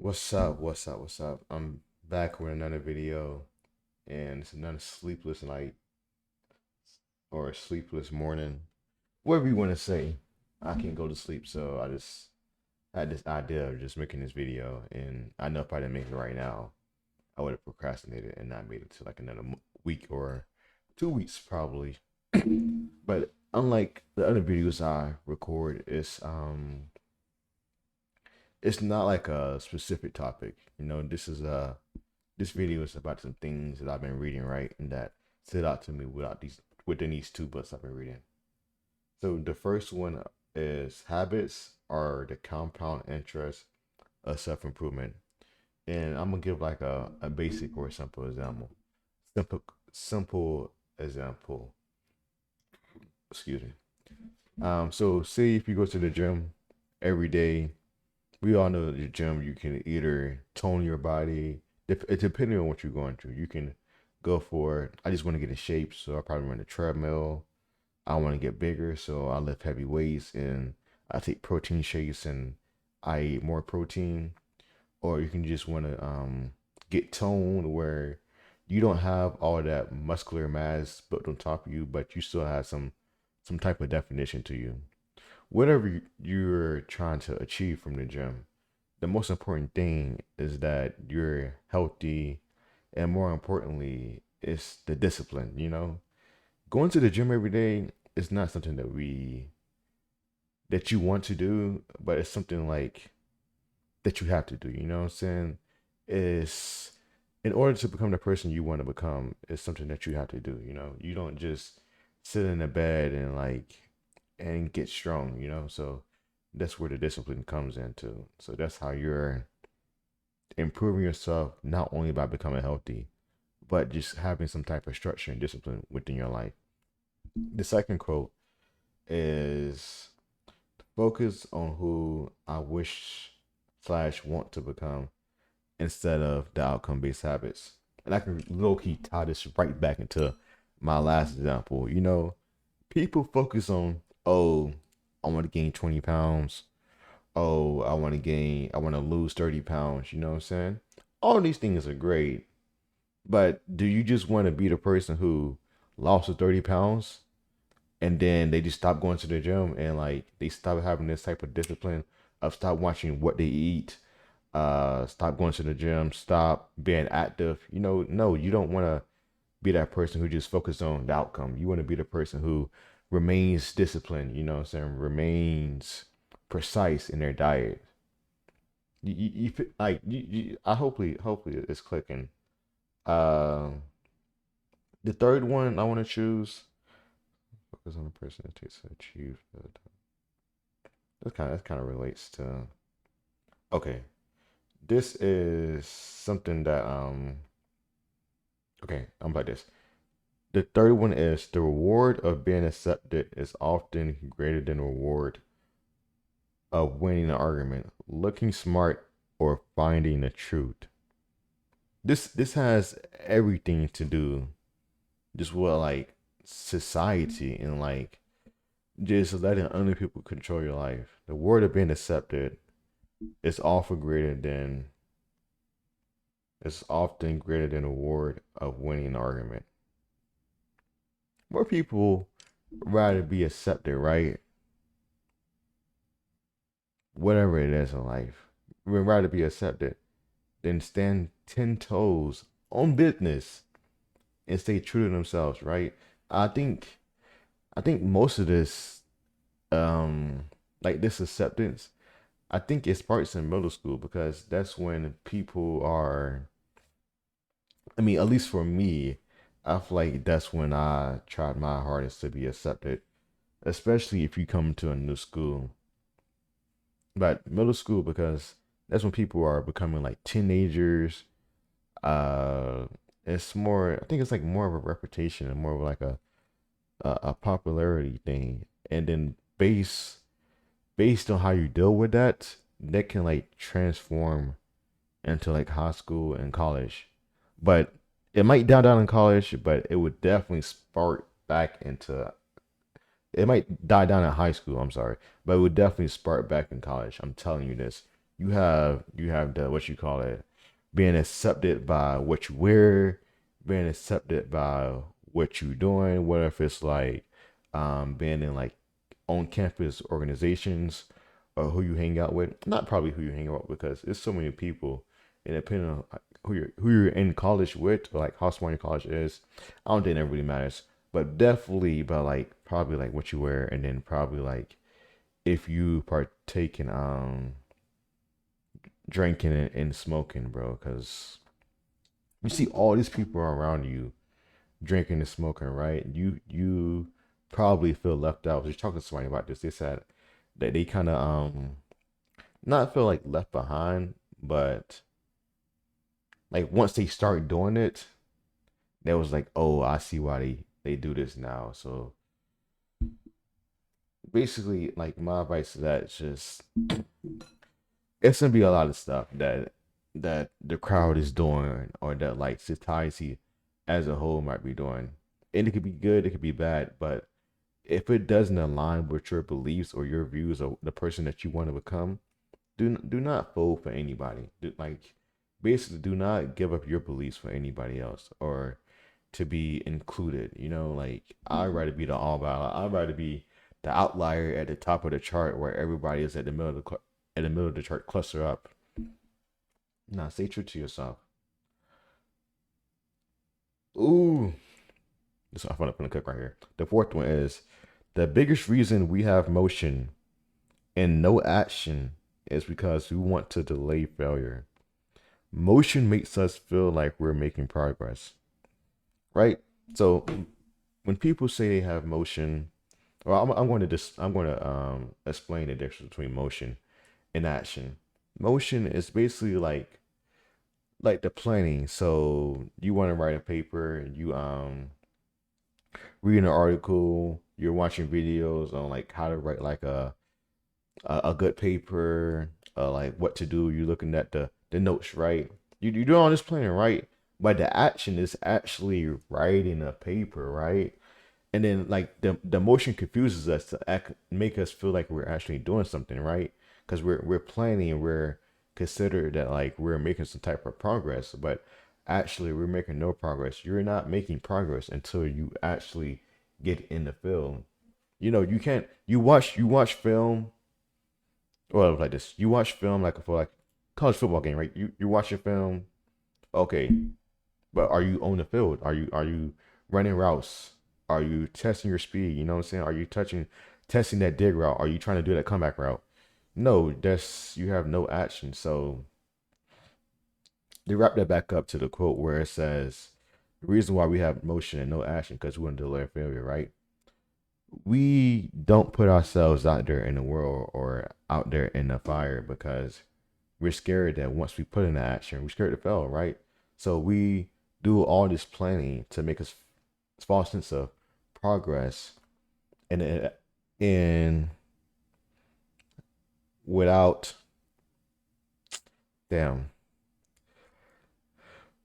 What's up? What's up? What's up? I'm back with another video, and it's another sleepless night or a sleepless morning, whatever you want to say. I can't go to sleep, so I just had this idea of just making this video, and I know if I didn't make it right now, I would have procrastinated and not made it to like another week or 2 weeks probably. But unlike the other videos I record, it's not like a specific topic. This video is about some things that I've been reading, right, and that stood out to me within these two books I've been reading. So the first one is Habits Are the Compound Interest of Self Improvement, and I'm gonna give like a basic or a simple example. Simple example. Excuse me. So say if you go to the gym every day, we all know that the gym you can either tone your body, depending on what you're going through. You can go for, I just want to get in shape, so I probably run a treadmill. I want to get bigger, so I lift heavy weights and I take protein shakes and I eat more protein. Or you can just want to get toned where you don't have all that muscular mass built on top of you, but you still have some type of definition to you. Whatever you're trying to achieve from the gym, the most important thing is that you're healthy, and more importantly, it's the discipline. Going to the gym every day is not something that you want to do, but it's something like that you have to do. You know what I'm saying? It's In order to become the person you want to become, it's something that you have to do. You don't just sit in the bed and get strong. So that's where the discipline comes into. So that's how you're improving yourself, not only by becoming healthy, but just having some type of structure and discipline within your life. The second quote is, focus on who I wish/want to become instead of the outcome based habits. And I can low key tie this right back into my last example. People focus on, oh, I want to gain 20 pounds. Oh, I want to lose 30 pounds. You know what I'm saying? All these things are great. But do you just want to be the person who lost the 30 pounds and then they just stop going to the gym and like they stop having this type of discipline of stop watching what they eat, stop going to the gym, stop being active? No, you don't want to be that person who just focuses on the outcome. You want to be the person who remains disciplined, you know what I'm saying, remains precise in their diet. I hopefully it's clicking. Uh, the third one I want to choose, focus on the person that takes to achieve. That kind of relates to. Okay, this is something that Okay, I'm about this. The third one is, the reward of being accepted is often greater than the reward of winning an argument, looking smart, or finding the truth. This has everything to do just with like society and like just letting other people control your life. The word of being accepted is often greater than it's often greater than the reward of winning an argument. More people rather be accepted, right? Whatever it is in life, would rather be accepted than stand 10 toes on business and stay true to themselves, right? I think I think most of this, um, like this acceptance, I think it starts in middle school because that's when people are. I mean, at least for me, I feel like that's when I tried my hardest to be accepted, especially if you come to a new school. But middle school, because that's when people are becoming like teenagers. Uh, it's more. I think it's like more of a reputation and more of like a popularity thing, and then based on how you deal with that, that can like transform into like high school and college. But it might die down in college, but it would definitely spark back into. It might die down in high school. I'm sorry, but it would definitely spark back in college. I'm telling you this. you have the what you call it, being accepted by what you wear, being accepted by what you're doing, whether if it's like being in like on campus organizations or who you hang out with. Not probably who you hang out with because there's so many people, and depending on like, who you're in college with, or like how smart your college is, I don't think that really matters. But definitely, but like probably like what you wear, and then probably like if you partake in drinking and smoking, bro, because you see all these people around you drinking and smoking, right? You probably feel left out. I was just talking to somebody about this. They said that they kind of not feel like left behind, but like once they start doing it, they was like, oh, I see why they do this now. So basically, like my advice to that is just it's gonna be a lot of stuff that the crowd is doing or that like society as a whole might be doing. And it could be good, it could be bad, but if it doesn't align with your beliefs or your views of the person that you want to become, do not fold for anybody. Like basically do not give up your beliefs for anybody else or to be included. Like I'd rather be the all out. I'd rather be the outlier at the top of the chart where everybody is at the middle of at the middle of the chart cluster up. Nah, stay true to yourself. Ooh, this I'm gonna cook right here. The fourth one is the biggest reason we have motion and no action is because we want to delay failure. Motion makes us feel like we're making progress, right? So when people say they have motion, well, I'm going to explain the difference between motion and action. Motion is basically like the planning. So you want to write a paper, you read an article, you're watching videos on like how to write like a good paper, like what to do. You're looking at the notes, right? You do all this planning, right? But the action is actually writing a paper, right? And then like the motion confuses us to make us feel like we're actually doing something, right? Because we're planning and we're considered that like we're making some type of progress, but actually we're making no progress. You're not making progress until you actually get in the film. You can't you watch film, well, like this. You watch film like for like college football game, right? You watch a film, okay, but are you on the field? Are you running routes? Are you testing your speed? You know what I'm saying? Are you testing that dig route? Are you trying to do that comeback route? No, that's you have no action. So they wrap that back up to the quote where it says the reason why we have motion and no action because we want to delay failure, right? We don't put ourselves out there in the world or out there in the fire because we're scared that once we put in the action, we're scared to fail, right? So we do all this planning to make us false sense of progress, and without damn,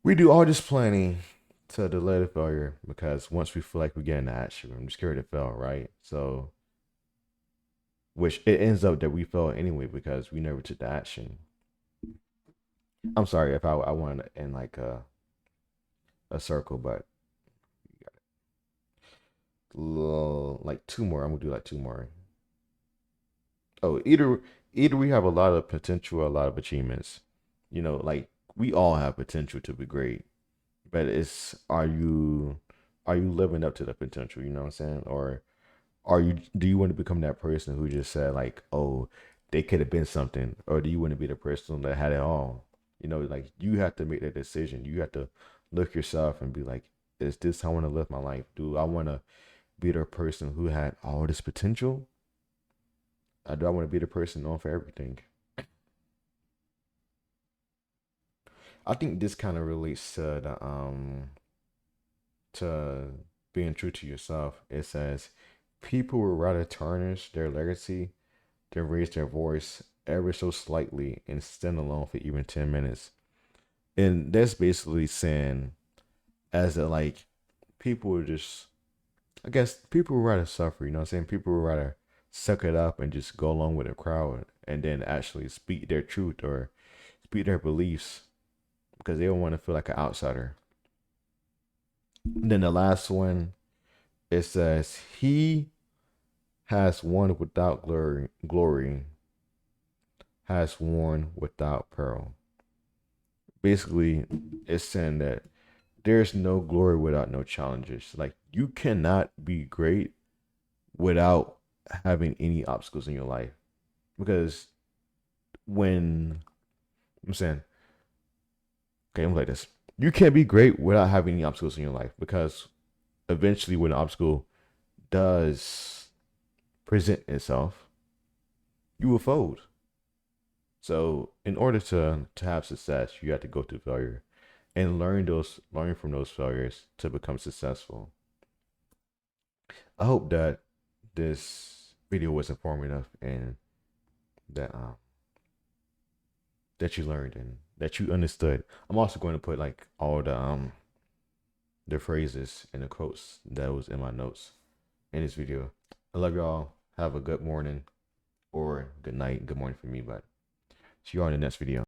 we do all this planning to delay the failure because once we feel like we're getting the action, we're scared to fail, right? So which it ends up that we fail anyway because we never took the action. I'm sorry if I wanted to end like a circle, but like two more. I'm gonna do like two more. Oh, either we have a lot of potential or a lot of achievements. Like we all have potential to be great, but it's are you living up to the potential? You know what I'm saying? Or do you want to become that person who just said like, oh, they could have been something, or do you want to be the person that had it all? Like you have to make that decision. You have to look yourself and be like, is this how I want to live my life? Do I want to be the person who had all this potential? Do I want to be the person known for everything? I think this kind of relates to the to being true to yourself. It says people would rather tarnish their legacy than raise their voice ever so slightly and stand alone for even 10 minutes. And that's basically saying as a like people would just I guess people would rather suffer, you know what I'm saying? People would rather suck it up and just go along with the crowd and then actually speak their truth or speak their beliefs because they don't want to feel like an outsider. And then the last one, it says, "He has won without glory has worn without pearl." Basically, it's saying that there's no glory without no challenges. Like you cannot be great without having any obstacles in your life. Because when I'm saying, okay, I'm like this. You can't be great without having any obstacles in your life because eventually when an obstacle does present itself, you will fold. So in order to have success, you have to go through failure and learn from those failures to become successful. I hope that this video was informative and that that you learned and that you understood. I'm also going to put like all the phrases and the quotes that was in my notes in this video. I love y'all. Have a good morning or good night. Good morning for me, but see you all in the next video.